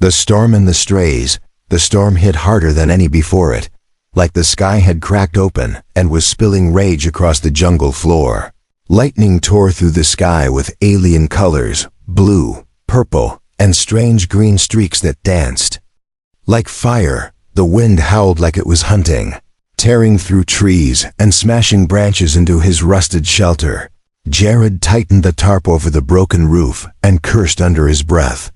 The storm and the strays. The storm hit harder than any before it, like the sky had cracked open and was spilling rage across the jungle floor. Lightning tore through the sky with alien colors, blue, purple, and strange green streaks that danced. Like fire, the wind howled like it was hunting, tearing through trees and smashing branches into his rusted shelter. Jared tightened the tarp over the broken roof and cursed under his breath.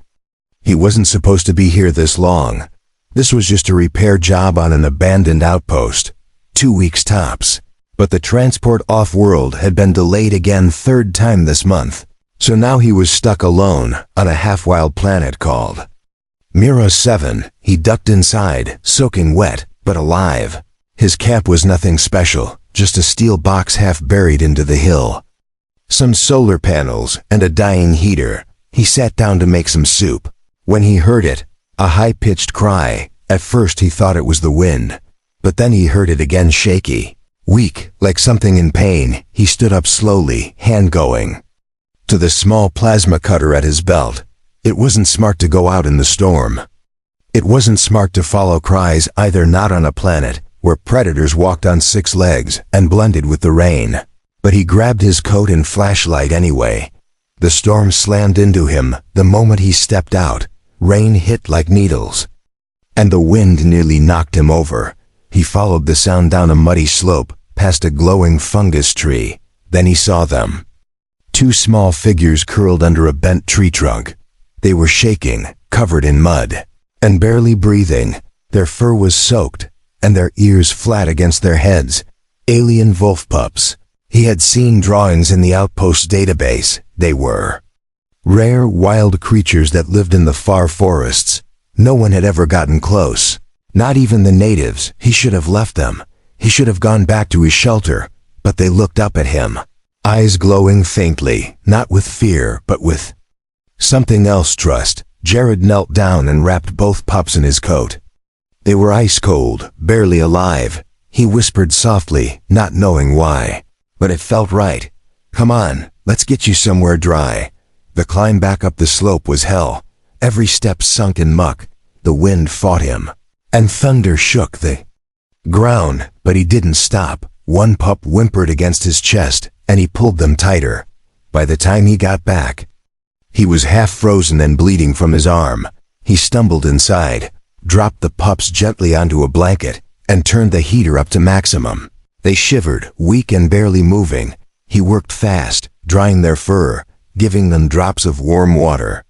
He wasn't supposed to be here this long. This was just a repair job on an abandoned outpost. 2 weeks tops. But the transport off-world had been delayed again, third time this month. So now he was stuck alone on a half-wild planet called Mira 7. He ducked inside, soaking wet, but alive. His camp was nothing special, just a steel box half buried into the hill. Some solar panels and a dying heater. He sat down to make some soup. When he heard it, a high-pitched cry. At first he thought it was the wind, but then he heard it again, shaky, weak, like something in pain. He stood up slowly, hand going to the small plasma cutter at his belt. It wasn't smart to go out in the storm. It wasn't smart to follow cries either, not on a planet where predators walked on 6 legs and blended with the rain. But he grabbed his coat and flashlight anyway. The storm slammed into him the moment he stepped out. Rain hit like needles, and the wind nearly knocked him over. He followed the sound down a muddy slope, past a glowing fungus tree. Then he saw them. 2 small figures curled under a bent tree trunk. They were shaking, covered in mud, and barely breathing. Their fur was soaked, and their ears flat against their heads. Alien wolf pups. He had seen drawings in the outpost database. They were rare, wild creatures that lived in the far forests. No one had ever gotten close. Not even the natives. He should have left them. He should have gone back to his shelter. But they looked up at him, eyes glowing faintly, not with fear, but with something else. Trust. Jared knelt down and wrapped both pups in his coat. They were ice cold, barely alive. He whispered softly, not knowing why. But it felt right. Come on, let's get you somewhere dry. The climb back up the slope was hell. Every step sunk in muck. The wind fought him, and thunder shook the ground, but he didn't stop. One pup whimpered against his chest, and he pulled them tighter. By the time he got back, he was half frozen and bleeding from his arm. He stumbled inside, dropped the pups gently onto a blanket, and turned the heater up to maximum. They shivered, weak and barely moving. He worked fast, drying their fur, giving them drops of warm water.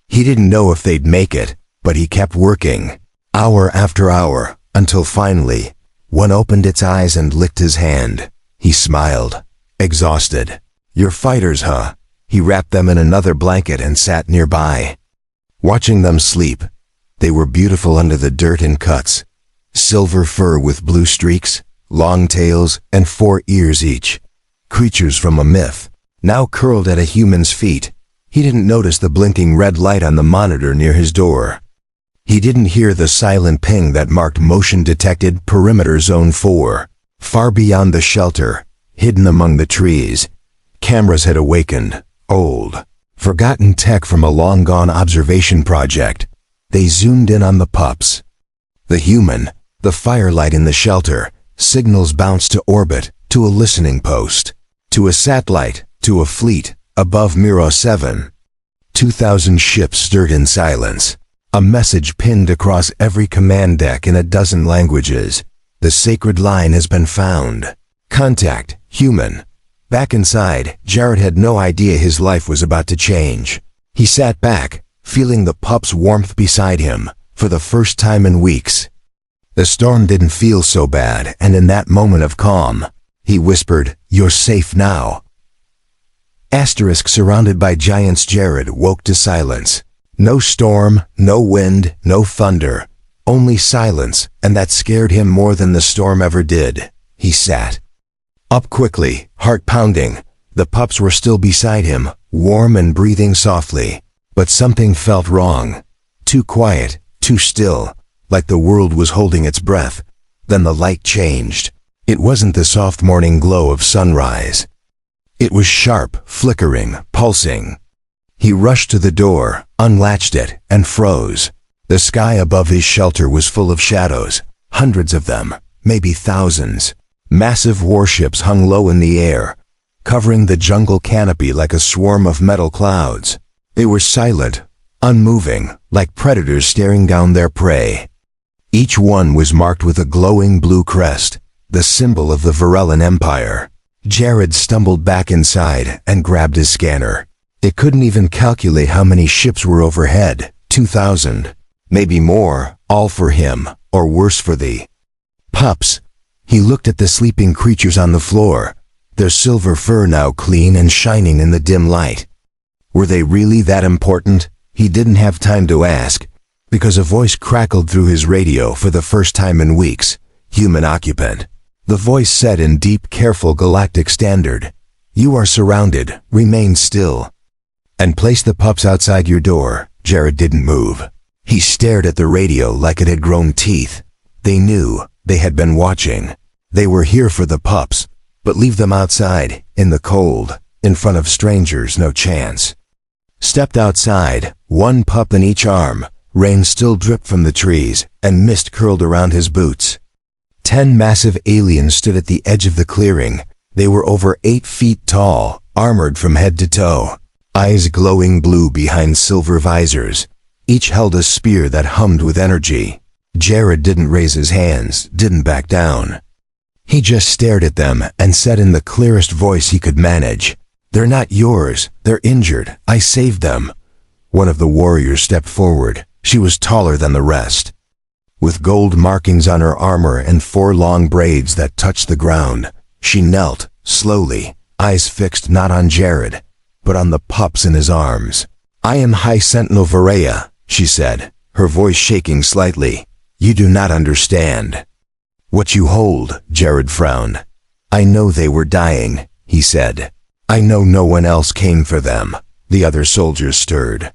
He didn't know if they'd make it, but he kept working, hour after hour, until finally, one opened its eyes and licked his hand. He smiled, exhausted. You're fighters, huh? He wrapped them in another blanket and sat nearby, watching them sleep. They were beautiful under the dirt and cuts. Silver fur with blue streaks, long tails, and 4 ears each. Creatures from a myth, now curled at a human's feet. He didn't notice the blinking red light on the monitor near his door. He didn't hear the silent ping that marked motion detected, perimeter zone 4. Far beyond the shelter, hidden among the trees, cameras had awakened, old, forgotten tech from a long-gone observation project. They zoomed in on the pups. The human, the firelight in the shelter, signals bounced to orbit, to a listening post, to a satellite, to a fleet, above Mira 7. 2,000 ships stirred in silence. A message pinned across every command deck in a dozen languages. The sacred line has been found. Contact, human. Back inside, Jared had no idea his life was about to change. He sat back, feeling the pup's warmth beside him, for the first time in weeks. The storm didn't feel so bad, and in that moment of calm, he whispered, "You're safe now." Asterisk surrounded by giants. Jared woke to silence. No storm, no wind, no thunder, only silence, and that scared him more than the storm ever did. He sat up quickly, heart pounding. The pups were still beside him, warm and breathing softly. But something felt wrong. Too quiet, too still, like the world was holding its breath. Then the light changed. It wasn't the soft morning glow of sunrise. It was sharp, flickering, pulsing. He rushed to the door, unlatched it, and froze. The sky above his shelter was full of shadows, hundreds of them, maybe thousands. Massive warships hung low in the air, covering the jungle canopy like a swarm of metal clouds. They were silent, unmoving, like predators staring down their prey. Each one was marked with a glowing blue crest, the symbol of the Varellan Empire. Jared stumbled back inside and grabbed his scanner. It couldn't even calculate how many ships were overhead. 2,000. Maybe more, all for him, or worse for the pups. He looked at the sleeping creatures on the floor, their silver fur now clean and shining in the dim light. Were they really that important? He didn't have time to ask, because a voice crackled through his radio for the first time in weeks. Human occupant. The voice said in deep, careful Galactic standard, "You are surrounded, remain still. And place the pups outside your door." Jared didn't move. He stared at the radio like it had grown teeth. They knew, they had been watching. They were here for the pups, but leave them outside, in the cold, in front of strangers, no chance. Stepped outside, one pup in each arm. Rain still dripped from the trees, and mist curled around his boots. 10 massive aliens stood at the edge of the clearing. They were over 8 feet tall, armored from head to toe. Eyes glowing blue behind silver visors. Each held a spear that hummed with energy. Jared didn't raise his hands, didn't back down. He just stared at them and said in the clearest voice he could manage, "They're not yours. They're injured. I saved them." One of the warriors stepped forward. She was taller than the rest, with gold markings on her armor and 4 long braids that touched the ground. She knelt, slowly, eyes fixed not on Jared, but on the pups in his arms. "I am High Sentinel Varela," she said, her voice shaking slightly. "You do not understand what you hold." Jared frowned. "I know they were dying," he said. "I know no one else came for them." The other soldiers stirred.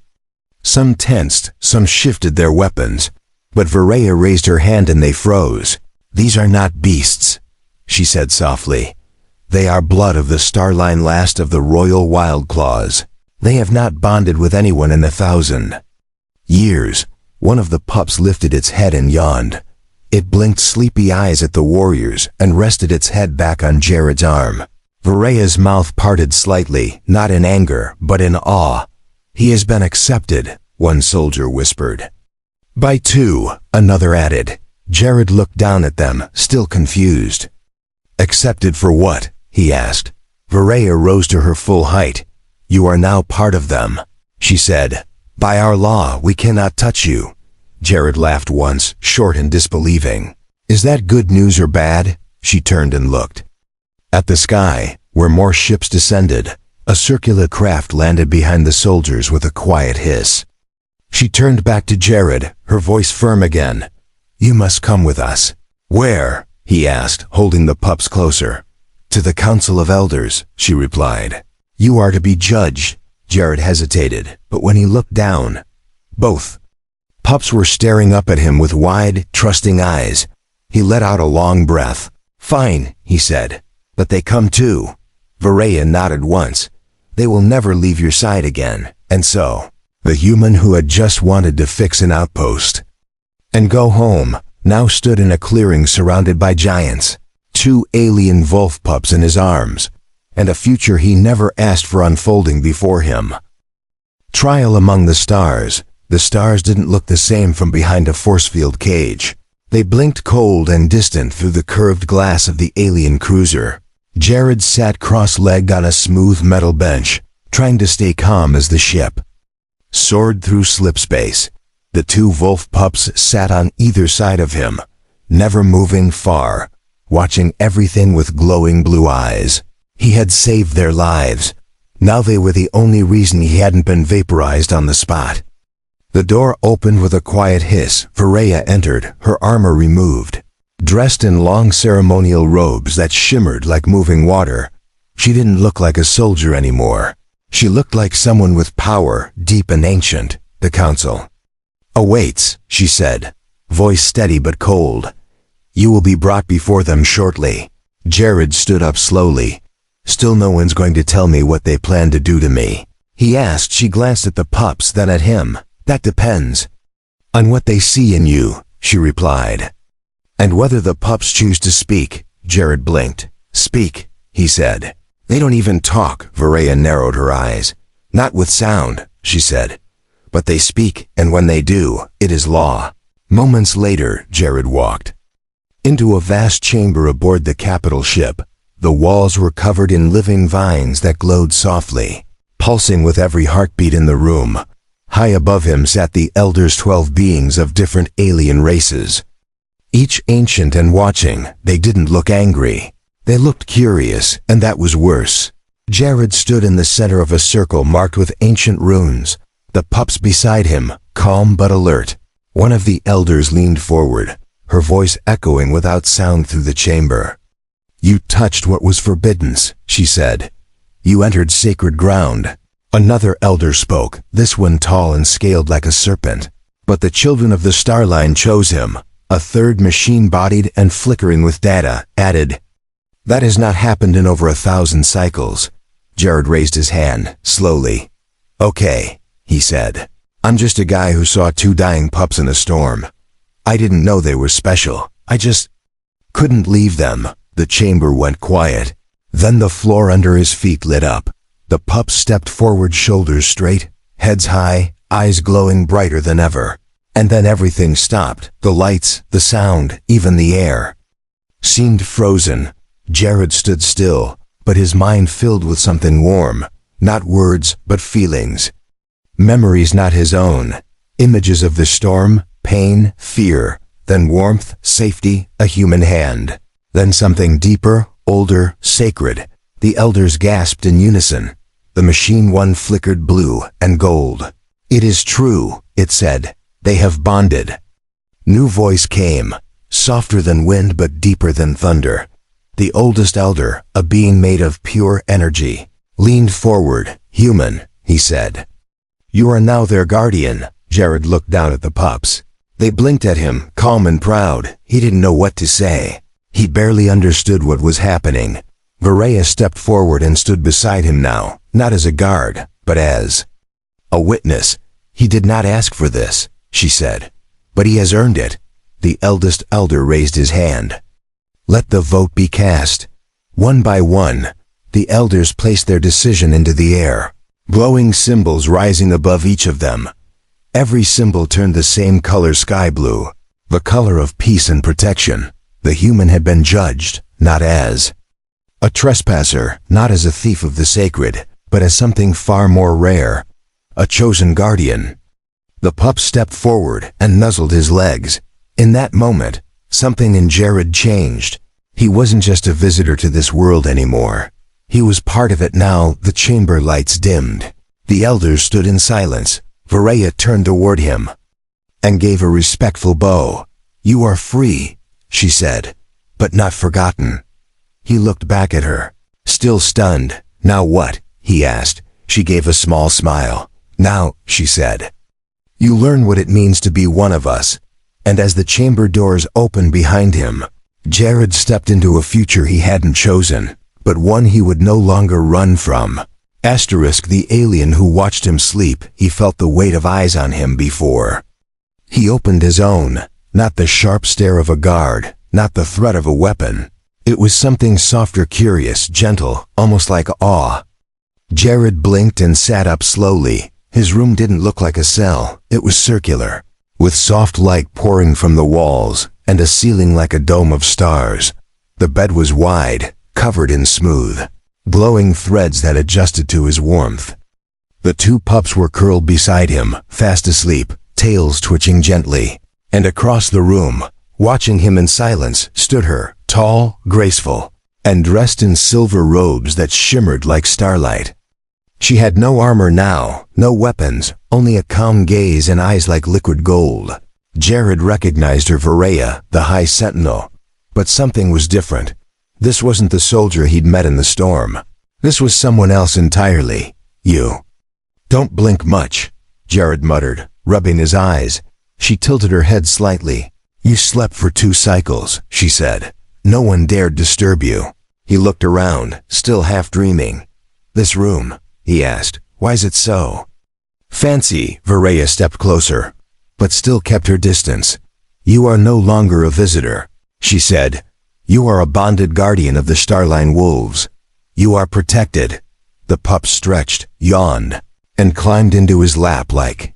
Some tensed, some shifted their weapons, but Varela raised her hand and they froze. "These are not beasts," she said softly. "They are blood of the Starline last of the royal wild claws. They have not bonded with anyone in 1,000 years." One of the pups lifted its head and yawned. It blinked sleepy eyes at the warriors and rested its head back on Jared's arm. Varela's mouth parted slightly, not in anger, but in awe. "He has been accepted," one soldier whispered. "By 2, another added. Jared looked down at them, still confused. "Accepted for what?" he asked. Varela rose to her full height. "You are now part of them," she said. "By our law, we cannot touch you." Jared laughed once, short and disbelieving. "Is that good news or bad?" She turned and looked. At the sky, where more ships descended, a circular craft landed behind the soldiers with a quiet hiss. She turned back to Jared, her voice firm again. "You must come with us." "Where?" he asked, holding the pups closer. "To the Council of Elders," she replied. "You are to be judged." Jared hesitated, but when he looked down, both pups were staring up at him with wide, trusting eyes. He let out a long breath. "Fine," he said. "But they come too." Varela nodded once. "They will never leave your side again." And so, the human who had just wanted to fix an outpost and go home, now stood in a clearing surrounded by giants, 2 alien wolf pups in his arms, and a future he never asked for unfolding before him. Trial among the stars. The stars didn't look the same from behind a force field cage. They blinked cold and distant through the curved glass of the alien cruiser. Jared sat cross-legged on a smooth metal bench, trying to stay calm as the ship soared through slipspace. The 2 wolf pups sat on either side of him, never moving far, watching everything with glowing blue eyes. He had saved their lives. Now they were the only reason he hadn't been vaporized on the spot. The door opened with a quiet hiss. Varela entered, her armor removed. Dressed in long ceremonial robes that shimmered like moving water, she didn't look like a soldier anymore. She looked like someone with power, deep and ancient. "The council awaits," she said, voice steady but cold. "You will be brought before them shortly." Jared stood up slowly. "Still no one's going to tell me what they plan to do to me?" he asked. She glanced at the pups, then at him. "That depends." "On what they see in you," she replied. "And whether the pups choose to speak," Jared blinked. "Speak," he said. "They don't even talk," Varaya narrowed her eyes. "Not with sound," she said. "But they speak, and when they do, it is law." Moments later, Jared walked into a vast chamber aboard the capital ship. The walls were covered in living vines that glowed softly, pulsing with every heartbeat in the room. High above him sat the Elders, 12 beings of different alien races. Each ancient and watching, they didn't look angry. They looked curious, and that was worse. Jared stood in the center of a circle marked with ancient runes, the pups beside him, calm but alert. One of the elders leaned forward, her voice echoing without sound through the chamber. "You touched what was forbidden," she said. "You entered sacred ground." Another elder spoke, this one tall and scaled like a serpent. "But the children of the Starline chose him." A third, machine-bodied and flickering with data, added, "That has not happened in over 1,000 cycles." Jared raised his hand, slowly. "Okay," he said. "I'm just a guy who saw 2 dying pups in a storm. I didn't know they were special. I just couldn't leave them." The chamber went quiet. Then the floor under his feet lit up. The pups stepped forward, shoulders straight, heads high, eyes glowing brighter than ever. And then everything stopped. The lights, the sound, even the air seemed frozen. Jared stood still, but his mind filled with something warm. Not words, but feelings. Memories not his own. Images of the storm, pain, fear, then warmth, safety, a human hand. Then something deeper, older, sacred. The elders gasped in unison. The machine one flickered blue and gold. "It is true," it said. "They have bonded." New voice came, softer than wind but deeper than thunder. The oldest elder, a being made of pure energy, leaned forward. "Human," he said. "You are now their guardian." Jared looked down at the pups. They blinked at him, calm and proud. He didn't know what to say. He barely understood what was happening. Varaya stepped forward and stood beside him now, not as a guard, but as a witness. "He did not ask for this," she said, "but he has earned it." The eldest elder raised his hand. "Let the vote be cast." One by one, the elders placed their decision into the air, glowing symbols rising above each of them. Every symbol turned the same color, sky blue, the color of peace and protection. The human had been judged, not as a trespasser, not as a thief of the sacred, but as something far more rare, a chosen guardian. The pup stepped forward and nuzzled his legs. In that moment, something in Jared changed. He wasn't just a visitor to this world anymore. He was part of it now. The chamber lights dimmed. The elders stood in silence. Varaya turned toward him and gave a respectful bow. "You are free," she said, "but not forgotten." He looked back at her, still stunned. "Now what?" he asked. She gave a small smile. "Now," she said, "you learn what it means to be one of us." And as the chamber doors opened behind him, Jared stepped into a future he hadn't chosen, but one he would no longer run from. Asterisk the alien who watched him sleep, he felt the weight of eyes on him before. He opened his own, not the sharp stare of a guard, not the threat of a weapon. It was something softer, curious, gentle, almost like awe. Jared blinked and sat up slowly. His room didn't look like a cell. It was circular, with soft light pouring from the walls, and a ceiling like a dome of stars. The bed was wide, covered in smooth, glowing threads that adjusted to his warmth. The 2 pups were curled beside him, fast asleep, tails twitching gently. And across the room, watching him in silence, stood her, tall, graceful, and dressed in silver robes that shimmered like starlight. She had no armor now, no weapons, only a calm gaze and eyes like liquid gold. Jared recognized her, Varaya, the High Sentinel. But something was different. This wasn't the soldier he'd met in the storm. This was someone else entirely. "You don't blink much," Jared muttered, rubbing his eyes. She tilted her head slightly. "You slept for 2 cycles," she said. "No one dared disturb you." He looked around, still half dreaming. "This room?" he asked. "Why is it so fancy?" Varaya stepped closer. but still kept her distance. "You are no longer a visitor," she said. "You are a bonded guardian of the Starline wolves. You are protected." The pup stretched, yawned, and climbed into his lap like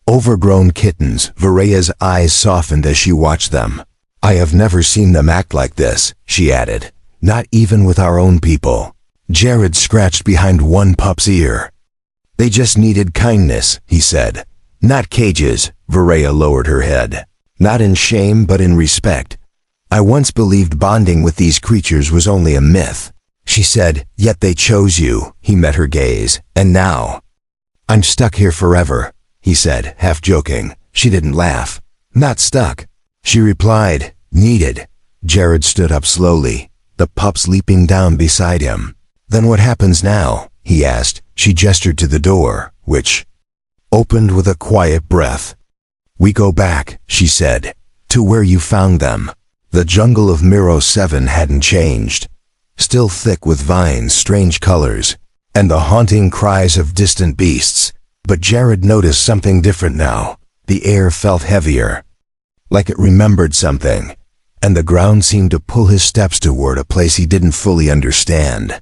overgrown kittens. Vareya's eyes softened as she watched them. "I have never seen them act like this," she added. "Not even with our own people." Jared scratched behind one pup's ear. "They just needed kindness," he said. "Not cages." Vareya lowered her head. "Not in shame, but in respect. I once believed bonding with these creatures was only a myth," she said. "Yet they chose you." He met her gaze. "And now I'm stuck here forever," he said, half joking. She didn't laugh. "Not stuck," she replied. "Needed." Jared stood up slowly, the pups leaping down beside him. "Then what happens now?" he asked. She gestured to the door, which opened with a quiet breath. "We go back," she said, "to where you found them." The jungle of Miro 7 hadn't changed, still thick with vines, strange colors, and the haunting cries of distant beasts. But Jared noticed something different now. The air felt heavier, like it remembered something, and the ground seemed to pull his steps toward a place he didn't fully understand.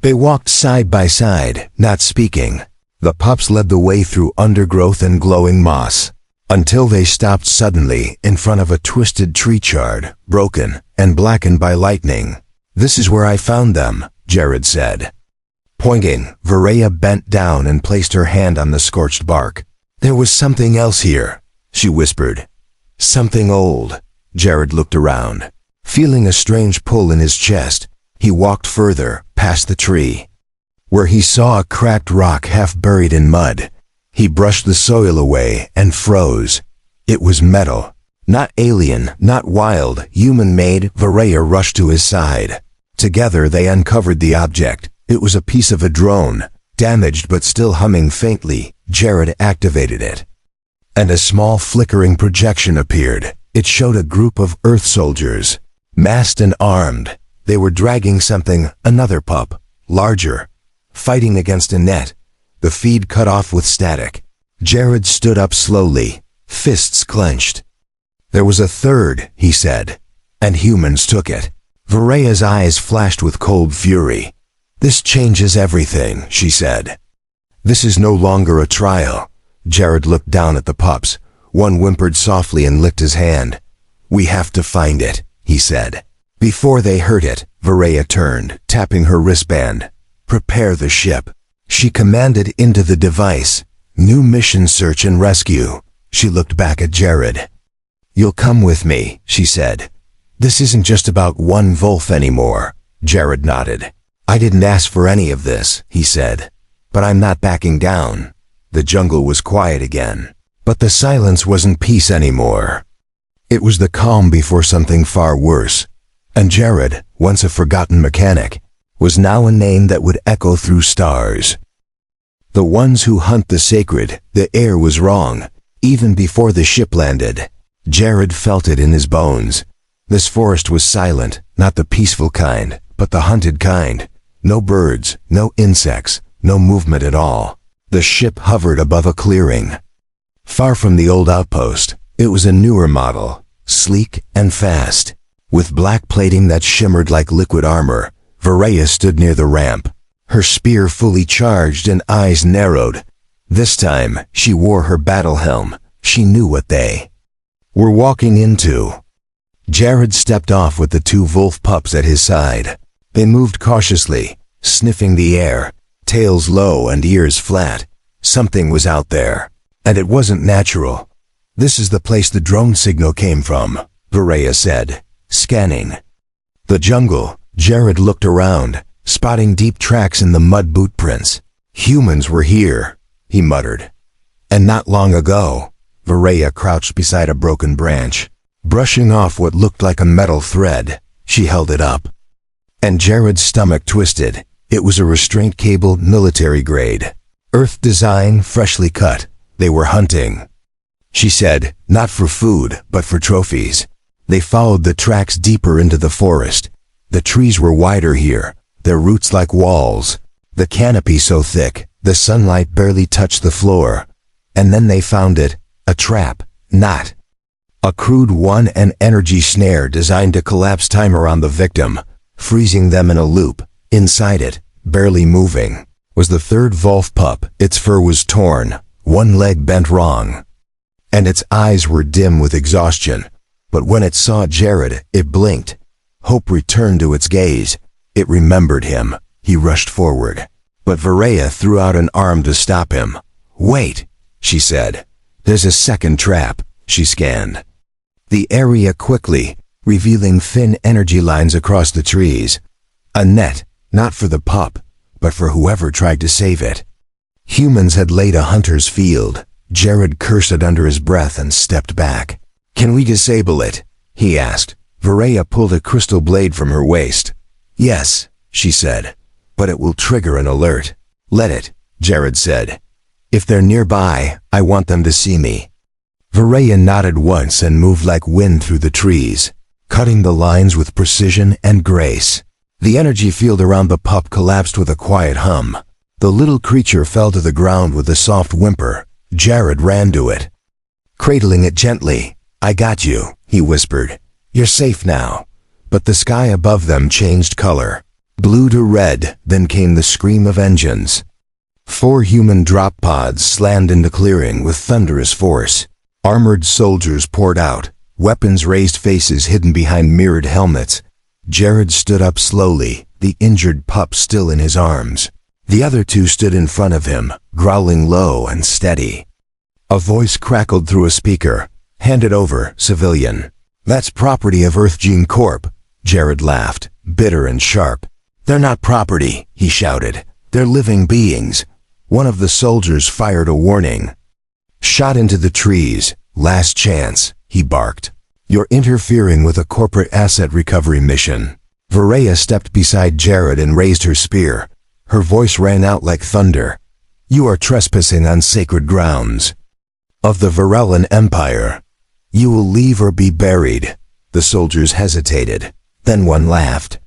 They walked side by side, not speaking. The pups led the way through undergrowth and glowing moss, until they stopped suddenly in front of a twisted tree charred, broken, and blackened by lightning. "This is where I found them," Jared said. Pointing, Vareya bent down and placed her hand on the scorched bark. "There was something else here," she whispered. "Something old." Jared looked around. Feeling a strange pull in his chest, he walked further, past the tree, where he saw a cracked rock half buried in mud. He brushed the soil away and froze. It was metal. Not alien, not wild, human-made. Vareya rushed to his side. Together they uncovered the object. It was a piece of a drone, damaged but still humming faintly. Jared activated it, and a small flickering projection appeared. It showed a group of Earth soldiers, masked and armed. They were dragging something, another pup, larger, fighting against a net, the feed cut off with static. Jared stood up slowly, fists clenched. "There was a third," he said, "and humans took it." Vareya's eyes flashed with cold fury. "This changes everything," she said. "This is no longer a trial." Jared looked down at the pups. One whimpered softly and licked his hand. "We have to find it," he said. Before they heard it, Vareya turned, tapping her wristband. "Prepare the ship," she commanded into the device. "New mission: search and rescue." She looked back at Jared. "You'll come with me," she said. "This isn't just about one Wolf anymore." Jared nodded. "I didn't ask for any of this," he said, "but I'm not backing down." The jungle was quiet again, but the silence wasn't peace anymore. It was the calm before something far worse. And Jared, once a forgotten mechanic, was now a name that would echo through stars. The ones who hunt the sacred. The air was wrong, even before the ship landed. Jared felt it in his bones. This forest was silent, not the peaceful kind, but the hunted kind. No birds, no insects, no movement at all. The ship hovered above a clearing, far from the old outpost. It was a newer model, sleek and fast, with black plating that shimmered like liquid armor. Vareya stood near the ramp, her spear fully charged and eyes narrowed. This time, she wore her battle helm. She knew what they were walking into. Jared stepped off with the two wolf pups at his side. They moved cautiously, sniffing the air, tails low and ears flat. Something was out there, and it wasn't natural. "This is the place the drone signal came from," Vareya said, scanning the jungle. Jared looked around, spotting deep tracks in the mud boot prints. "Humans were here," he muttered. "And not long ago." Vareya crouched beside a broken branch, brushing off what looked like a metal thread. She held it up, and Jared's stomach twisted. It was a restraint cable, military grade. Earth design, freshly cut. They were hunting, she said, not for food, but for trophies. They followed the tracks deeper into the forest. The trees were wider here, their roots like walls, the canopy so thick, the sunlight barely touched the floor. And then they found it, A trap, not a crude one, an energy snare designed to collapse time around the victim, freezing them in a loop. Inside it, barely moving, was the third wolf pup. Its fur was torn, one leg bent wrong, and its eyes were dim with exhaustion. But when it saw Jared, it blinked. Hope returned to its gaze. It remembered him. He rushed forward. But Varaya threw out an arm to stop him. "Wait," she said. "There's a second trap." She scanned the area quickly, revealing thin energy lines across the trees. A net, not for the pup, but for whoever tried to save it. Humans had laid a hunter's field. Jared cursed under his breath and stepped back. "Can we disable it?" he asked. Varaya pulled a crystal blade from her waist. "Yes," she said, "but it will trigger an alert." "Let it," Jared said. "If they're nearby, I want them to see me." Varaya nodded once and moved like wind through the trees, cutting the lines with precision and grace. The energy field around the pup collapsed with a quiet hum. The little creature fell to the ground with a soft whimper. Jared ran to it, cradling it gently. "I got you," he whispered. "You're safe now." But the sky above them changed color. Blue to red, then came the scream of engines. 4 human drop pods slammed into clearing with thunderous force. Armored soldiers poured out, weapons raised, faces hidden behind mirrored helmets. Jared stood up slowly, the injured pup still in his arms. The other 2 stood in front of him, growling low and steady. A voice crackled through a speaker. "Hand it over, civilian." "That's property of Earth Gene Corp." Jared laughed, bitter and sharp. "They're not property," he shouted. "They're living beings." One of the soldiers fired a warning shot into the trees. "Last chance," he barked. "You're interfering with a corporate asset recovery mission." Varaya stepped beside Jared and raised her spear. Her voice rang out like thunder. "You are trespassing on sacred grounds of the Varellan Empire. You will leave or be buried." The soldiers hesitated. Then one laughed.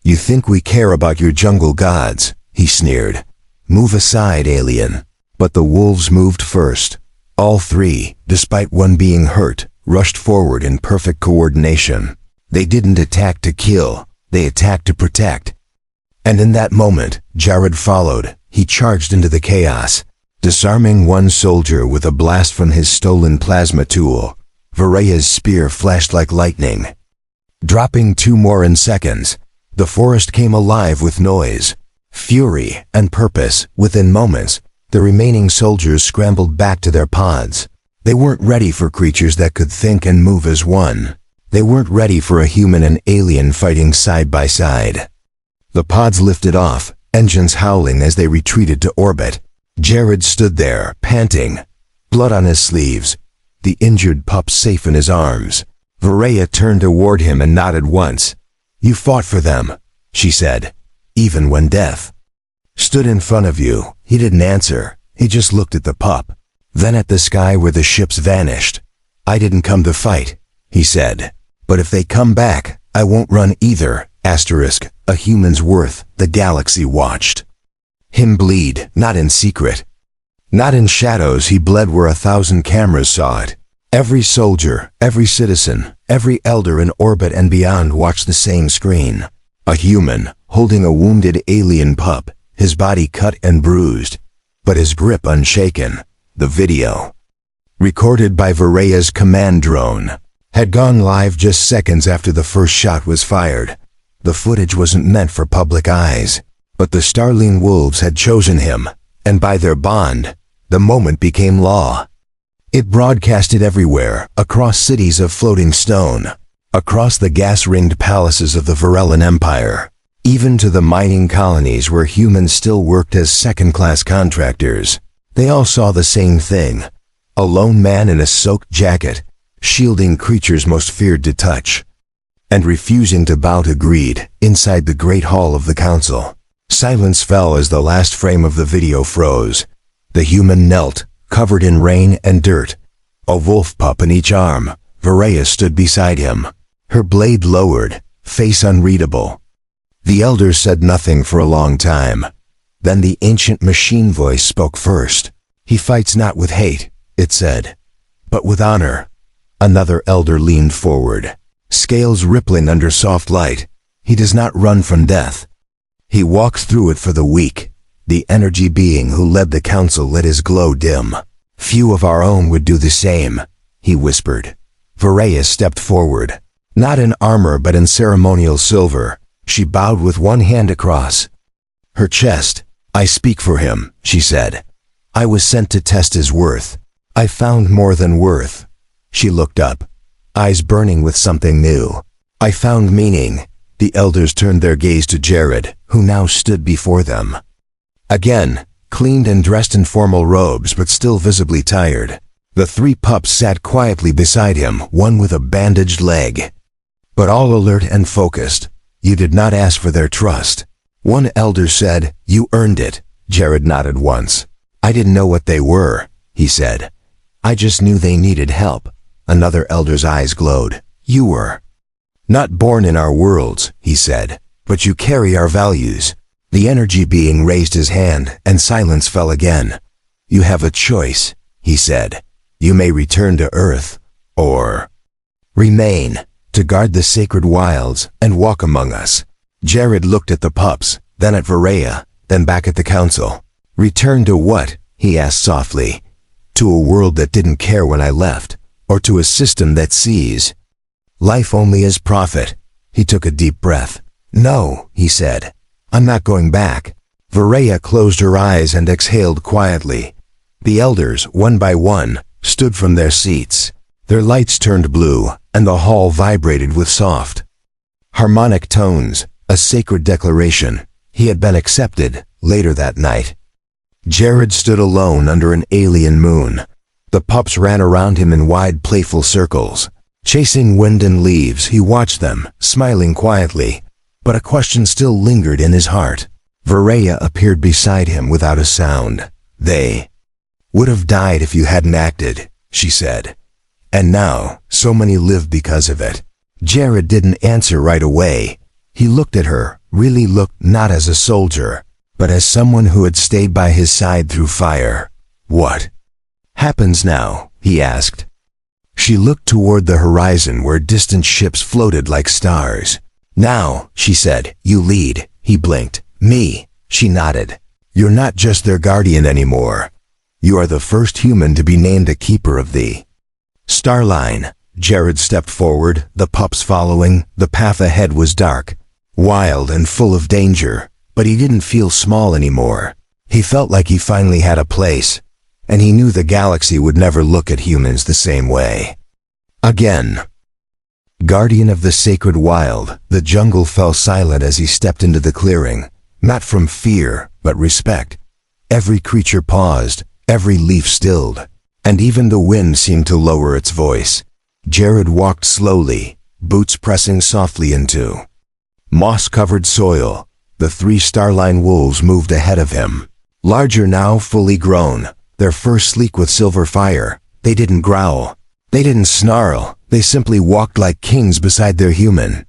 "You think we care about your jungle gods?" he sneered. "Move aside, alien." But the wolves moved first. All 3, despite one being hurt, rushed forward in perfect coordination. They didn't attack to kill, they attacked to protect. And in that moment, Jared followed. He charged into the chaos, disarming one soldier with a blast from his stolen plasma tool. Varaya's spear flashed like lightning, dropping 2 more in seconds. The forest came alive with noise, fury, and purpose. Within moments, the remaining soldiers scrambled back to their pods. They weren't ready for creatures that could think and move as one. They weren't ready for a human and alien fighting side by side. The pods lifted off, engines howling as they retreated to orbit. Jared stood there, panting, blood on his sleeves, the injured pup safe in his arms. Varaya turned toward him and nodded once. "You fought for them," she said, "even when death stood in front of you." He didn't answer. He just looked at the pup, then at the sky where the ships vanished. "I didn't come to fight," he said. "But if they come back, I won't run either." Asterisk, a human's worth. The galaxy watched him bleed, not in secret, not in shadows. He bled where 1,000 cameras saw it. Every soldier, every citizen, every elder in orbit and beyond watched the same screen. A human, holding a wounded alien pup, his body cut and bruised, but his grip unshaken. The video, recorded by Varaya's command drone, had gone live just seconds after the first shot was fired. The footage wasn't meant for public eyes, but the Starling Wolves had chosen him, and by their bond, the moment became law. It broadcasted everywhere, across cities of floating stone, across the gas-ringed palaces of the Varellan Empire, even to the mining colonies where humans still worked as second-class contractors. They all saw the same thing: a lone man in a soaked jacket, shielding creatures most feared to touch, and refusing to bow to greed. Inside the great hall of the council, silence fell as the last frame of the video froze. The human knelt, covered in rain and dirt, a wolf pup in each arm. Varaya stood beside him, her blade lowered, face unreadable. The elder said nothing for a long time. Then the ancient machine voice spoke first. "He fights not with hate," it said. but with honor." Another elder leaned forward, scales rippling under soft light. "He does not run from death. He walks through it for the weak." The energy being who led the council let his glow dim. "Few of our own would do the same," he whispered. Varaya stepped forward, not in armor but in ceremonial silver. She bowed with one hand across her chest. "I speak for him," she said. "I was sent to test his worth. I found more than worth." She looked up, eyes burning with something new. "I found meaning." The elders turned their gaze to Jared, who now stood before them. Again, cleaned and dressed in formal robes but still visibly tired. The three pups sat quietly beside him, one with a bandaged leg, but all alert and focused. "You did not ask for their trust," one elder said. "You earned it." Jared nodded once. "I didn't know what they were," he said. "I just knew they needed help." Another elder's eyes glowed. "You were not born in our worlds," he said, "but you carry our values." The energy being raised his hand, and silence fell again. "You have a choice," he said. "You may return to Earth, or remain, to guard the sacred wilds and walk among us." Jared looked at the pups, then at Varaya, then back at the council. "Return to what?" he asked softly. "To a world that didn't care when I left, or to a system that sees life only as profit?" He took a deep breath. "No," he said. "I'm not going back." Varaya closed her eyes and exhaled quietly. The elders, one by one, stood from their seats. Their lights turned blue, and the hall vibrated with soft, harmonic tones, a sacred declaration. He had been accepted. Later that night, Jared stood alone under an alien moon. The pups ran around him in wide, playful circles. Chasing wind and leaves, he watched them, smiling quietly. But a question still lingered in his heart. Varaya appeared beside him without a sound. "They would have died if you hadn't acted," she said. "And now, so many live because of it." Jared didn't answer right away. He looked at her, really looked, not as a soldier, but as someone who had stayed by his side through fire. "What happens now?" he asked. She looked toward the horizon where distant ships floated like stars. "Now," she said, "you lead." He blinked. "Me?" She nodded. "You're not just their guardian anymore. You are the first human to be named a keeper of the Starline." Jared stepped forward, the pups following. The path ahead was dark, wild and full of danger, but he didn't feel small anymore. He felt like he finally had a place, and he knew the galaxy would never look at humans the same way again. Guardian of the sacred wild, the jungle fell silent as he stepped into the clearing, not from fear, but respect. Every creature paused, every leaf stilled, and even the wind seemed to lower its voice. Jared walked slowly, boots pressing softly into moss-covered soil. The three Starline wolves moved ahead of him, larger now, fully grown, their fur sleek with silver fire. They didn't growl. They didn't snarl. They simply walked like kings beside their human.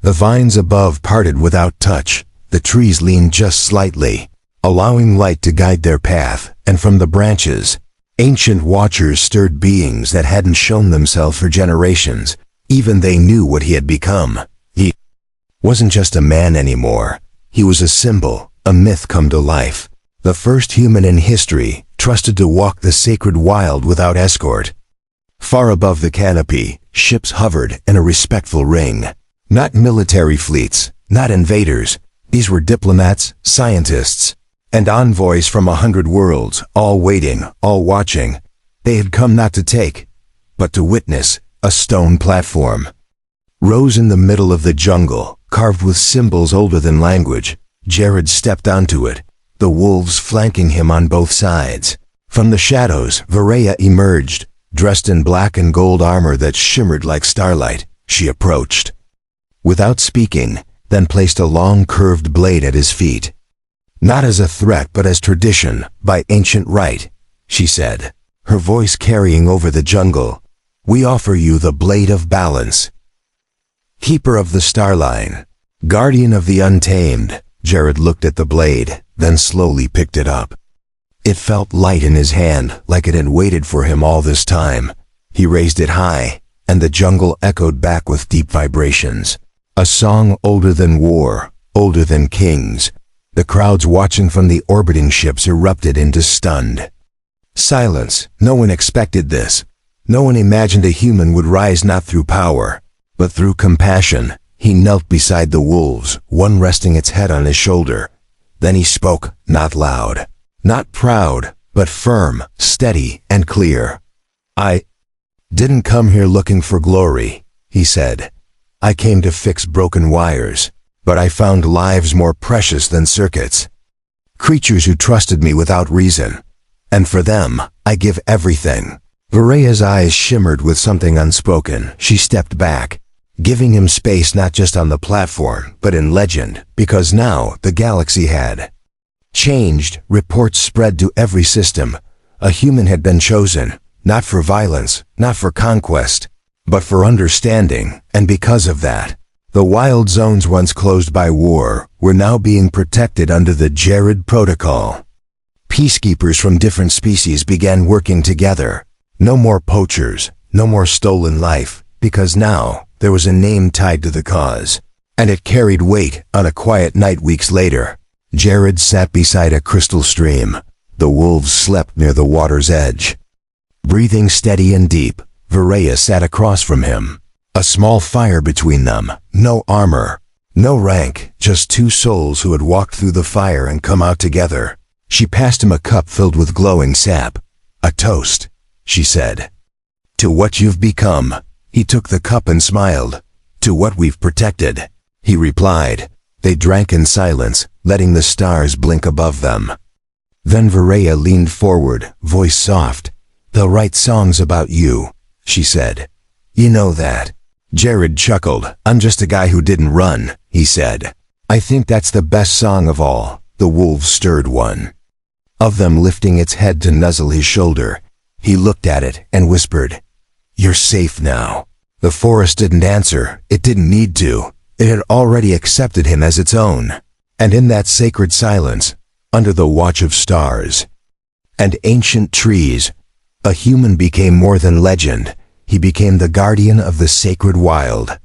The vines above parted without touch. The trees leaned just slightly, allowing light to guide their path, and from the branches, ancient watchers stirred beings that hadn't shown themselves for generations. Even they knew what he had become. He wasn't just a man anymore. He was a symbol, a myth come to life. The first human in history, trusted to walk the sacred wild without escort. Far above the canopy, ships hovered in a respectful ring. Not military fleets, not invaders. These were diplomats, scientists, and envoys from 100 worlds, all waiting, all watching. They had come not to take, but to witness. A stone platform rose in the middle of the jungle, carved with symbols older than language. Jared stepped onto it, the wolves flanking him on both sides. From the shadows, Varaya emerged, dressed in black and gold armor that shimmered like starlight. She approached, without speaking, then placed a long curved blade at his feet. "Not as a threat but as tradition, by ancient right," she said, her voice carrying over the jungle. "We offer you the blade of balance. Keeper of the Starline, guardian of the untamed." Jared looked at the blade, then slowly picked it up. It felt light in his hand, like it had waited for him all this time. He raised it high, and the jungle echoed back with deep vibrations. A song older than war, older than kings. The crowds watching from the orbiting ships erupted into stunned silence. No one expected this. No one imagined a human would rise not through power, but through compassion. He knelt beside the wolves, one resting its head on his shoulder. Then he spoke, not loud, not proud, but firm, steady, and clear. "I didn't come here looking for glory," he said. "I came to fix broken wires, but I found lives more precious than circuits. Creatures who trusted me without reason. And for them, I give everything." Varea's eyes shimmered with something unspoken. She stepped back, giving him space not just on the platform, but in legend, because now the galaxy had changed. Reports spread to every system. A human had been chosen, not for violence, not for conquest, but for understanding, and because of that, the wild zones once closed by war were now being protected under the Jared Protocol. Peacekeepers from different species began working together. No more poachers, no more stolen life, because now there was a name tied to the cause. And it carried weight. On a quiet night weeks later, Jared sat beside a crystal stream. The wolves slept near the water's edge. Breathing steady and deep, Varea sat across from him. A small fire between them, no armor, no rank, just two souls who had walked through the fire and come out together. She passed him a cup filled with glowing sap. "A toast," she said. "To what you've become." He took the cup and smiled. "To what we've protected," he replied. They drank in silence, letting the stars blink above them. Then Varea leaned forward, voice soft. "They'll write songs about you," she said. "You know that." Jared chuckled. "I'm just a guy who didn't run," he said. "I think that's the best song of all." The wolves stirred one of them, lifting its head to nuzzle his shoulder. He looked at it and whispered, "You're safe now." The forest didn't answer. It didn't need to. It had already accepted him as its own. And in that sacred silence, under the watch of stars and ancient trees, a human became more than legend. He became the guardian of the sacred wild.